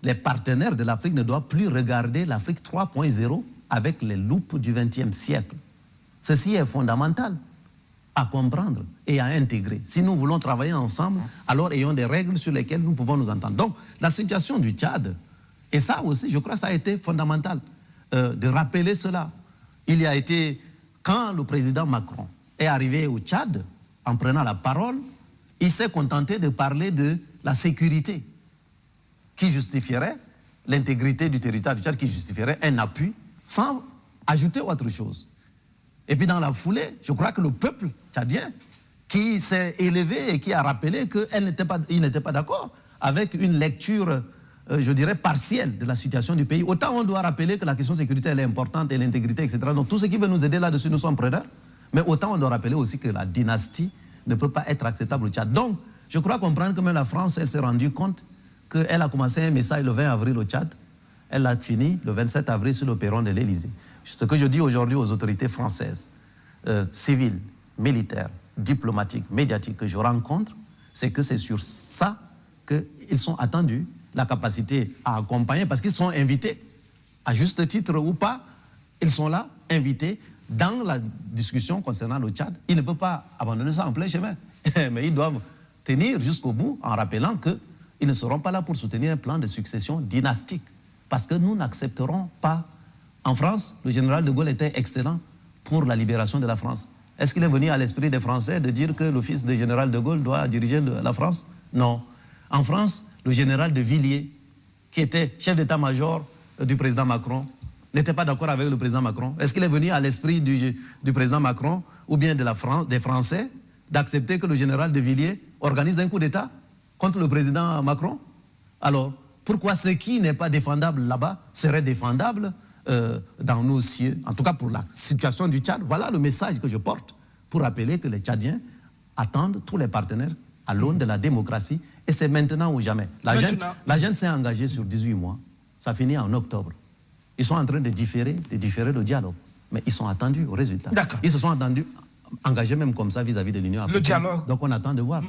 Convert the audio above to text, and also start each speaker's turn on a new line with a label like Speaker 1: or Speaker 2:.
Speaker 1: les partenaires de l'Afrique ne doivent plus regarder l'Afrique 3.0 avec les loupes du XXe siècle. Ceci est fondamental à comprendre et à intégrer. Si nous voulons travailler ensemble, alors ayons des règles sur lesquelles nous pouvons nous entendre. Donc, la situation du Tchad, et ça aussi, je crois que ça a été fondamental de rappeler cela. Il y a été, quand le président Macron est arrivé au Tchad, en prenant la parole, il s'est contenté de parler de la sécurité qui justifierait l'intégrité du territoire du Tchad, qui justifierait un appui, sans ajouter autre chose. Et puis dans la foulée, je crois que le peuple tchadien qui s'est élevé et qui a rappelé qu'il n'était pas d'accord avec une lecture, je dirais, partielle de la situation du pays. Autant on doit rappeler que la question sécuritaire est importante et l'intégrité, etc. Donc tout ce qui veut nous aider là-dessus, nous sommes preneurs. Mais autant on doit rappeler aussi que la dynastie ne peut pas être acceptable au Tchad. Donc, je crois comprendre que même la France, elle s'est rendue compte qu'elle a commencé un message le 20 avril au Tchad. Elle l'a fini le 27 avril sur le perron de l'Élysée. Ce que je dis aujourd'hui aux autorités françaises, civiles, militaires, diplomatiques, médiatiques que je rencontre, c'est que c'est sur ça qu'ils sont attendus, la capacité à accompagner, parce qu'ils sont invités, à juste titre ou pas, ils sont là, invités, dans la discussion concernant le Tchad. Ils ne peuvent pas abandonner ça en plein chemin, mais ils doivent tenir jusqu'au bout en rappelant qu'ils ne seront pas là pour soutenir un plan de succession dynastique, parce que nous n'accepterons pas. En France, le général de Gaulle était excellent pour la libération de la France. Est-ce qu'il est venu à l'esprit des Français de dire que le fils du général de Gaulle doit diriger la France? Non. En France, le général de Villiers, qui était chef d'état-major du président Macron, n'était pas d'accord avec le président Macron. Est-ce qu'il est venu à l'esprit du président Macron ou bien des Français d'accepter que le général de Villiers organise un coup d'État contre le président Macron? Alors, pourquoi ce qui n'est pas défendable là-bas serait défendable dans nos cieux? En tout cas, pour la situation du Tchad, voilà le message que je porte pour rappeler que les Tchadiens attendent tous les partenaires à l'aune de la démocratie. Et c'est maintenant ou jamais. La junte s'est engagée sur 18 mois. Ça finit en octobre. Ils sont en train de différer le dialogue. Mais ils sont attendus au résultat. Ils se sont engagés même comme ça vis-à-vis de l'Union africaine.
Speaker 2: Le dialogue.
Speaker 1: Donc on attend de voir.